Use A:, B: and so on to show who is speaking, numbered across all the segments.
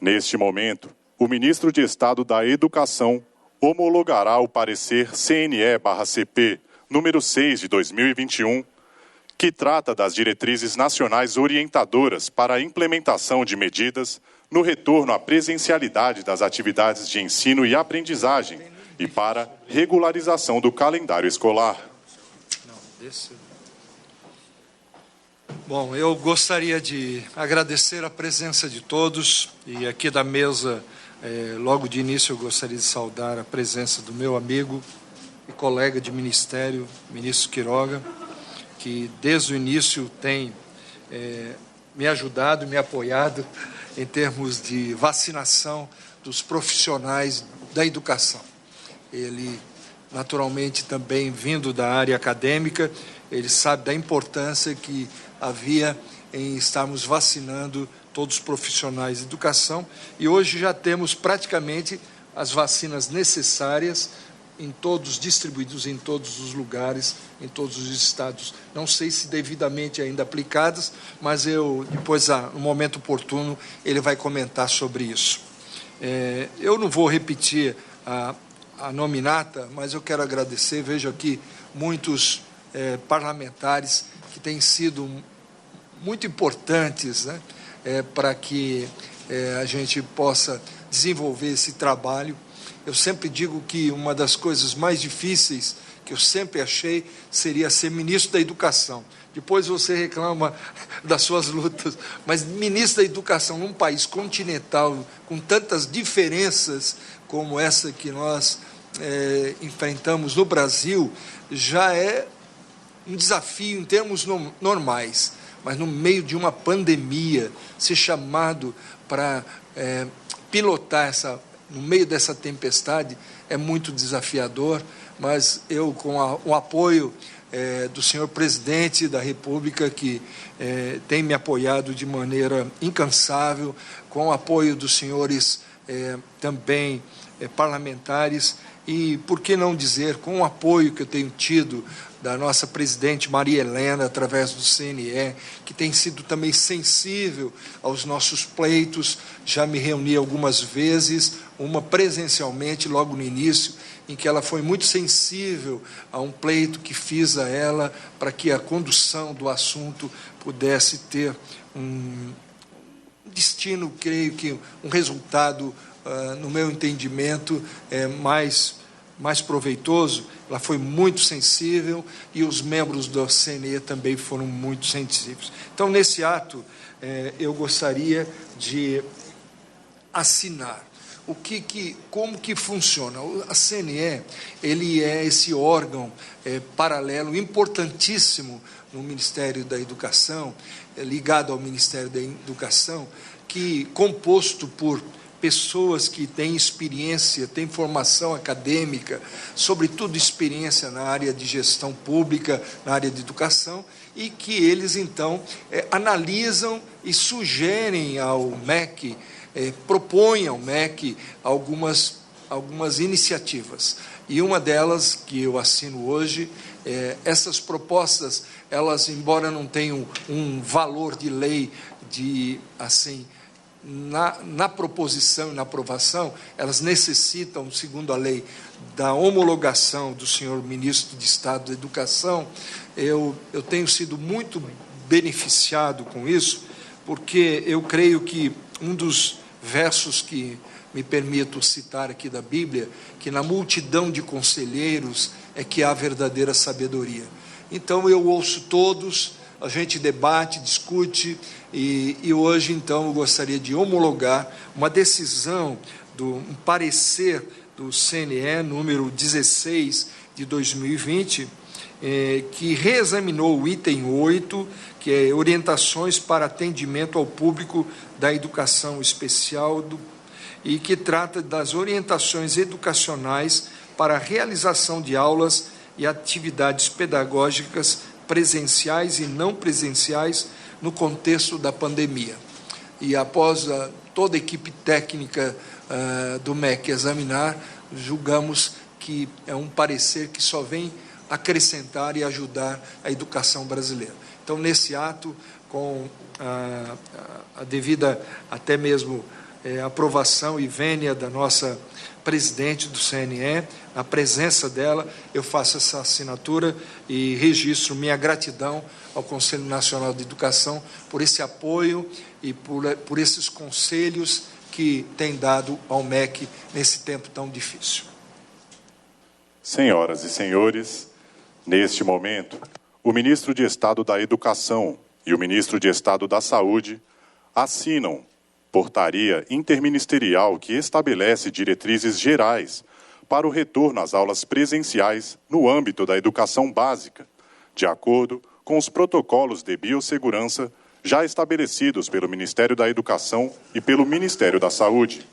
A: Neste momento, o ministro de Estado da Educação homologará o parecer CNE/CP número 6 de 2021, que trata das diretrizes nacionais orientadoras para a implementação de medidas no retorno à presencialidade das atividades de ensino e aprendizagem e para regularização do calendário escolar.
B: Bom, eu gostaria de agradecer a presença de todos e aqui da mesa, logo de início eu gostaria de saudar a presença do meu amigo e colega de ministério, ministro Queiroga, que desde o início tem me ajudado, me apoiado em termos de vacinação dos profissionais da educação. Ele, naturalmente, também vindo da área acadêmica, ele sabe da importância que havia em estarmos vacinando todos os profissionais de educação e hoje já temos praticamente as vacinas necessárias em todos, distribuídos em todos os lugares, em todos os estados. Não sei se devidamente ainda aplicadas, mas depois, no momento oportuno, ele vai comentar sobre isso. Eu não vou repetir a nominata, mas eu quero agradecer, vejo aqui muitos parlamentares que têm sido muito importantes, né, para que a gente possa desenvolver esse trabalho. Eu sempre digo que uma das coisas mais difíceis que eu sempre achei seria ser ministro da Educação. Depois você reclama das suas lutas, mas ministro da Educação num país continental, com tantas diferenças como essa que nós enfrentamos no Brasil, já é um desafio em termos normais, mas no meio de uma pandemia, ser chamado para pilotar no meio dessa tempestade é muito desafiador, mas eu, com o apoio do senhor presidente da República, que tem me apoiado de maneira incansável, com o apoio dos senhores também parlamentares, e, por que não dizer, com o apoio que eu tenho tido da nossa presidente Maria Helena, através do CNE, que tem sido também sensível aos nossos pleitos. Já me reuni algumas vezes, uma presencialmente, logo no início, em que ela foi muito sensível a um pleito que fiz a ela, para que a condução do assunto pudesse ter um destino, creio que um resultado, no meu entendimento, mais proveitoso. Ela foi muito sensível e os membros do CNE também foram muito sensíveis. Então, nesse ato, eu gostaria de assinar como que funciona. A CNE, ele é esse órgão paralelo, importantíssimo no Ministério da Educação, ligado ao Ministério da Educação, que composto por pessoas que têm experiência, têm formação acadêmica, sobretudo experiência na área de gestão pública, na área de educação, e que eles, então, analisam e sugerem ao MEC, propõem ao MEC algumas iniciativas. E uma delas, que eu assino hoje, essas propostas, elas, embora não tenham um valor de lei, na proposição e na aprovação, elas necessitam, segundo a lei, da homologação do senhor ministro de Estado da Educação. Eu tenho sido muito beneficiado com isso, porque eu creio que um dos versos que me permito citar aqui da Bíblia, que na multidão de conselheiros é que há verdadeira sabedoria. Então eu ouço todos, a gente debate, discute, e hoje, então, eu gostaria de homologar uma decisão, um parecer do CNE, número 16 de 2020, que reexaminou o item 8, que é orientações para atendimento ao público da educação especial, e que trata das orientações educacionais para a realização de aulas e atividades pedagógicas presenciais e não presenciais no contexto da pandemia. E após toda a equipe técnica do MEC examinar, julgamos que é um parecer que só vem acrescentar e ajudar a educação brasileira. Então, nesse ato, com a devida, até mesmo aprovação e vênia da nossa presidente do CNE, na presença dela, eu faço essa assinatura e registro minha gratidão ao Conselho Nacional de Educação por esse apoio e por esses conselhos que tem dado ao MEC nesse tempo tão difícil.
A: Senhoras e senhores, neste momento, o Ministro de Estado da Educação e o Ministro de Estado da Saúde assinam portaria interministerial que estabelece diretrizes gerais para o retorno às aulas presenciais no âmbito da educação básica, de acordo com os protocolos de biossegurança já estabelecidos pelo Ministério da Educação e pelo Ministério da Saúde.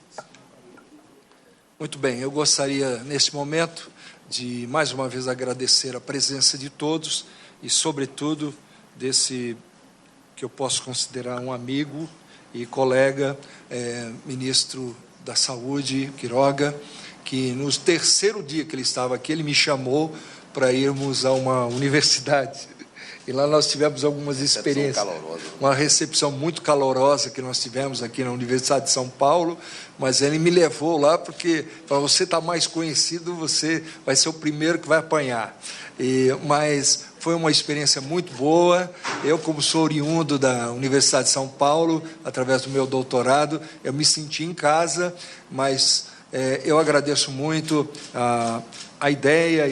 B: Muito bem, eu gostaria, neste momento, de mais uma vez agradecer a presença de todos e, sobretudo, desse que eu posso considerar um amigo e colega, ministro da Saúde, Queiroga, que no terceiro dia que ele estava aqui, ele me chamou para irmos a uma universidade. E lá nós tivemos algumas experiências. Uma recepção muito calorosa que nós tivemos aqui na Universidade de São Paulo, mas ele me levou lá porque, para você estar mais conhecido, você vai ser o primeiro que vai apanhar. Mas foi uma experiência muito boa. Eu, como sou oriundo da Universidade de São Paulo, através do meu doutorado, eu me senti em casa, mas eu agradeço muito a ideia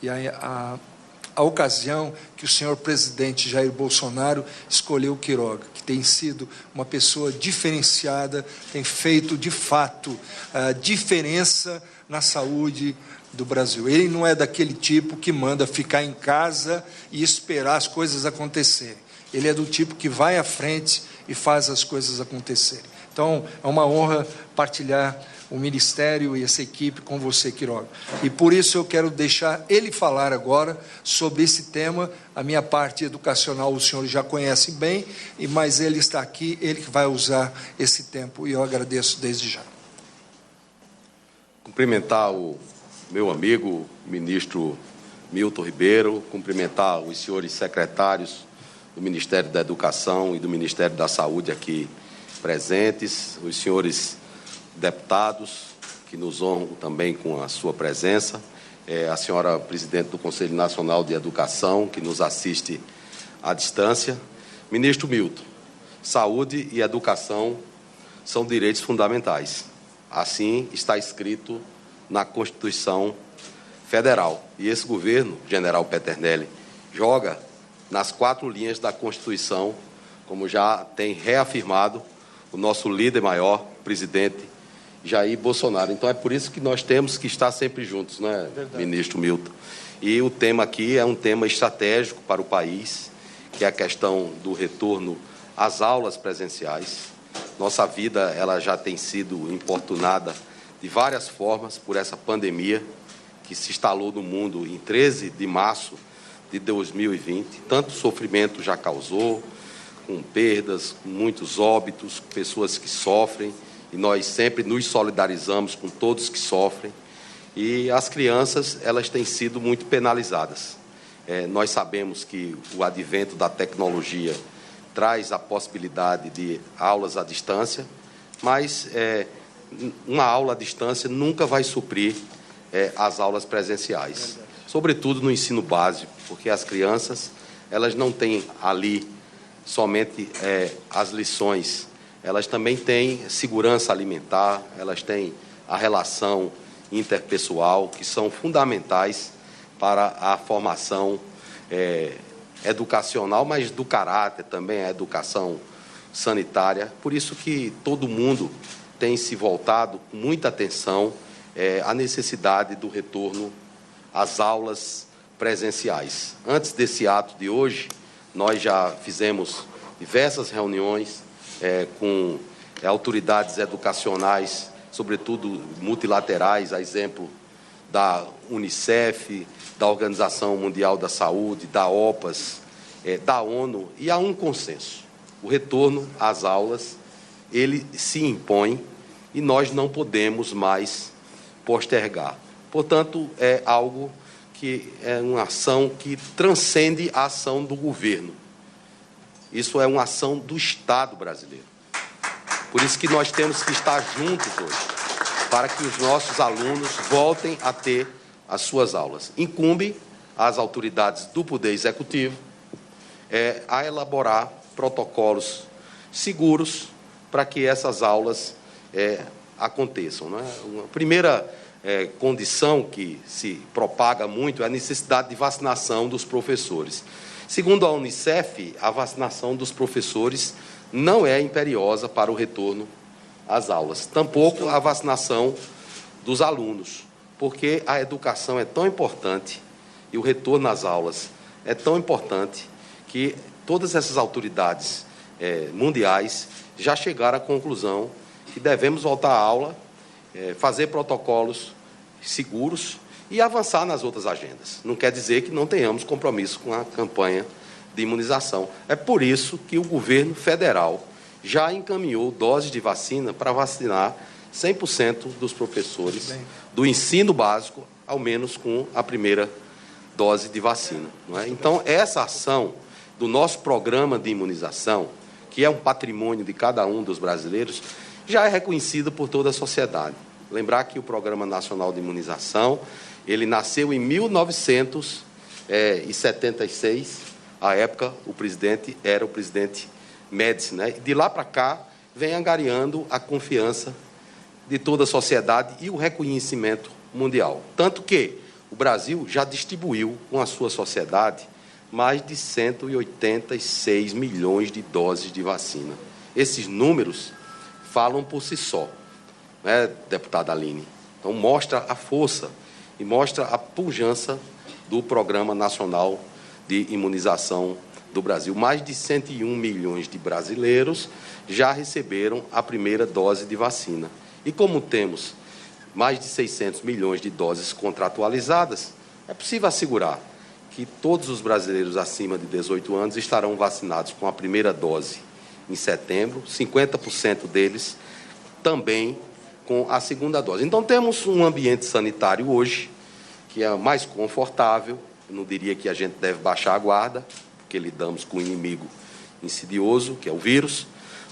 B: e a ocasião que o senhor presidente Jair Bolsonaro escolheu o Queiroga, que tem sido uma pessoa diferenciada, tem feito, de fato, a diferença na saúde do Brasil. Ele não é daquele tipo que manda ficar em casa e esperar as coisas acontecerem. Ele é do tipo que vai à frente e faz as coisas acontecerem. Então, é uma honra partilhar o Ministério e essa equipe com você, Queiroga. E por isso eu quero deixar ele falar agora sobre esse tema. A minha parte educacional o senhor já conhece bem, mas ele está aqui, ele que vai usar esse tempo, e eu agradeço desde já.
C: Cumprimentar o meu amigo, ministro Milton Ribeiro, cumprimentar os senhores secretários do Ministério da Educação e do Ministério da Saúde aqui presentes, os senhores deputados que nos honram também com a sua presença, a senhora presidente do Conselho Nacional de Educação, que nos assiste à distância. Ministro Milton, saúde e educação são direitos fundamentais. Assim está escrito na Constituição Federal. E esse governo, general Peternelli, joga nas 4 linhas da Constituição, como já tem reafirmado o nosso líder maior, presidente Jair Bolsonaro. Então, é por isso que nós temos que estar sempre juntos, né, ministro Milton? E o tema aqui é um tema estratégico para o país, que é a questão do retorno às aulas presenciais. Nossa vida, ela já tem sido importunada de várias formas por essa pandemia que se instalou no mundo em 13 de março de 2020. Tanto sofrimento já causou, com perdas, com muitos óbitos, pessoas que sofrem, e nós sempre nos solidarizamos com todos que sofrem. E as crianças, elas têm sido muito penalizadas. Nós sabemos que o advento da tecnologia traz a possibilidade de aulas à distância, mas uma aula à distância nunca vai suprir as aulas presenciais, sobretudo no ensino básico, porque as crianças, elas não têm ali somente as lições, elas também têm segurança alimentar, elas têm a relação interpessoal, que são fundamentais para a formação educacional, mas do caráter também, a educação sanitária. Por isso que todo mundo tem se voltado com muita atenção à necessidade do retorno às aulas presenciais. Antes desse ato de hoje, nós já fizemos diversas reuniões com autoridades educacionais, sobretudo multilaterais, a exemplo da Unicef, da Organização Mundial da Saúde, da OPAS, da ONU, e há um consenso. O retorno às aulas, ele se impõe e nós não podemos mais postergar. Portanto, é algo que é uma ação que transcende a ação do governo. Isso é uma ação do Estado brasileiro. Por isso que nós temos que estar juntos hoje, para que os nossos alunos voltem a ter as suas aulas. Incumbe às autoridades do Poder Executivo a elaborar protocolos seguros para que essas aulas aconteçam, né? Uma primeira condição que se propaga muito é a necessidade de vacinação dos professores. Segundo a Unicef, a vacinação dos professores não é imperiosa para o retorno às aulas, tampouco a vacinação dos alunos, porque a educação é tão importante e o retorno às aulas é tão importante que todas essas autoridades mundiais já chegaram à conclusão que devemos voltar à aula, fazer protocolos seguros e avançar nas outras agendas. Não quer dizer que não tenhamos compromisso com a campanha de imunização. É por isso que o governo federal já encaminhou doses de vacina para vacinar 100% dos professores do ensino básico, ao menos com a primeira dose de vacina, não é? Então, essa ação do nosso programa de imunização, que é um patrimônio de cada um dos brasileiros, já é reconhecida por toda a sociedade. Lembrar que o Programa Nacional de Imunização, ele nasceu em 1976, à época o presidente era o presidente Médici, né? De lá para cá, vem angariando a confiança de toda a sociedade e o reconhecimento mundial. Tanto que o Brasil já distribuiu com a sua sociedade mais de 186 milhões de doses de vacina. Esses números falam por si só, né, deputada Aline? Então, mostra a força e mostra a pujança do Programa Nacional de Imunização do Brasil. Mais de 101 milhões de brasileiros já receberam a primeira dose de vacina. E como temos mais de 600 milhões de doses contratualizadas, é possível assegurar que todos os brasileiros acima de 18 anos estarão vacinados com a primeira dose em setembro, 50% deles também com a segunda dose. Então, temos um ambiente sanitário hoje que é mais confortável. Eu não diria que a gente deve baixar a guarda, porque lidamos com um inimigo insidioso, que é o vírus,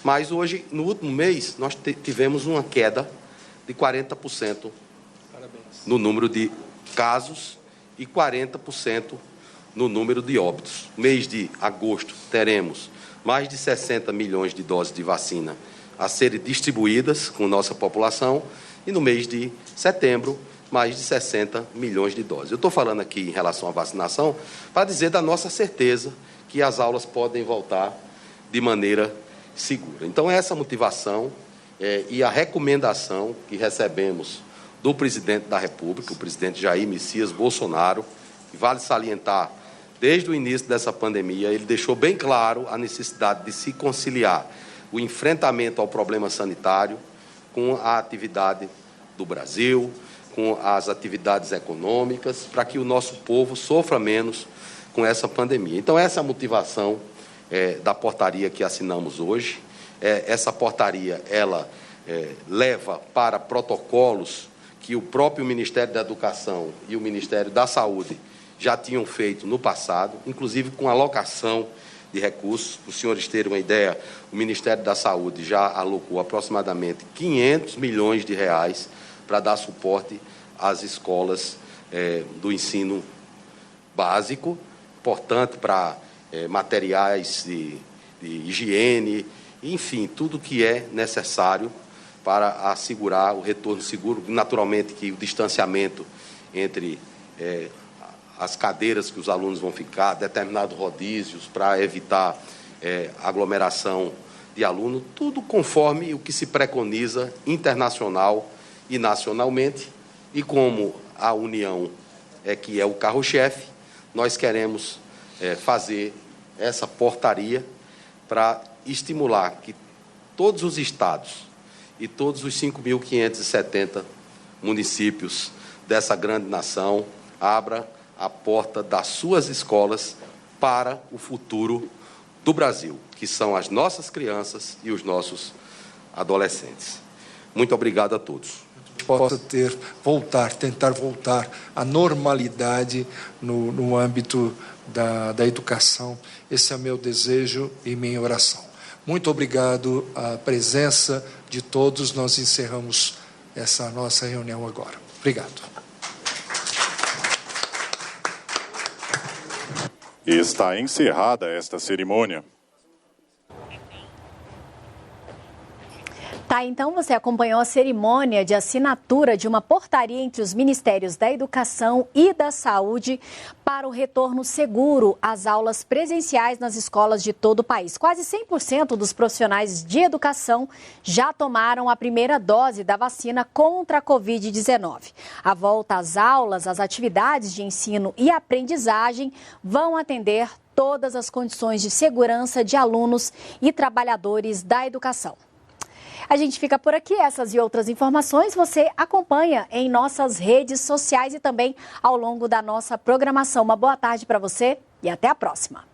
C: mas hoje, no último mês, nós tivemos uma queda de 40% no número de casos e 40% no número de óbitos. Mês de agosto, teremos mais de 60 milhões de doses de vacina a serem distribuídas com nossa população e no mês de setembro, mais de 60 milhões de doses. Eu estou falando aqui em relação à vacinação para dizer da nossa certeza que as aulas podem voltar de maneira segura. Então, essa motivação e a recomendação que recebemos do presidente da República, o presidente Jair Messias Bolsonaro, que vale salientar, desde o início dessa pandemia, ele deixou bem claro a necessidade de se conciliar o enfrentamento ao problema sanitário com a atividade do Brasil, com as atividades econômicas, para que o nosso povo sofra menos com essa pandemia. Então, essa é a motivação da portaria que assinamos hoje. Essa portaria, ela leva para protocolos que o próprio Ministério da Educação e o Ministério da Saúde já tinham feito no passado, inclusive com alocação de recursos. Para os senhores terem uma ideia, o Ministério da Saúde já alocou aproximadamente 500 milhões de reais para dar suporte às escolas do ensino básico, portanto, para materiais de higiene, enfim, tudo que é necessário para assegurar o retorno seguro. Naturalmente que o distanciamento entre as cadeiras que os alunos vão ficar, determinados rodízios para evitar aglomeração de aluno, tudo conforme o que se preconiza internacional e nacionalmente. E como a União que é o carro-chefe, nós queremos fazer essa portaria para estimular que todos os estados e todos os 5.570 municípios dessa grande nação abram a porta das suas escolas para o futuro do Brasil, que são as nossas crianças e os nossos adolescentes. Muito obrigado a todos.
B: Possa tentar voltar à normalidade no âmbito da educação. Esse é o meu desejo e minha oração. Muito obrigado à presença de todos. Nós encerramos essa nossa reunião agora. Obrigado.
A: Está encerrada esta cerimônia.
D: Tá, então você acompanhou a cerimônia de assinatura de uma portaria entre os Ministérios da Educação e da Saúde para o retorno seguro às aulas presenciais nas escolas de todo o país. Quase 100% dos profissionais de educação já tomaram a primeira dose da vacina contra a Covid-19. A volta às aulas, as atividades de ensino e aprendizagem vão atender todas as condições de segurança de alunos e trabalhadores da educação. A gente fica por aqui. Essas e outras informações você acompanha em nossas redes sociais e também ao longo da nossa programação. Uma boa tarde para você e até a próxima.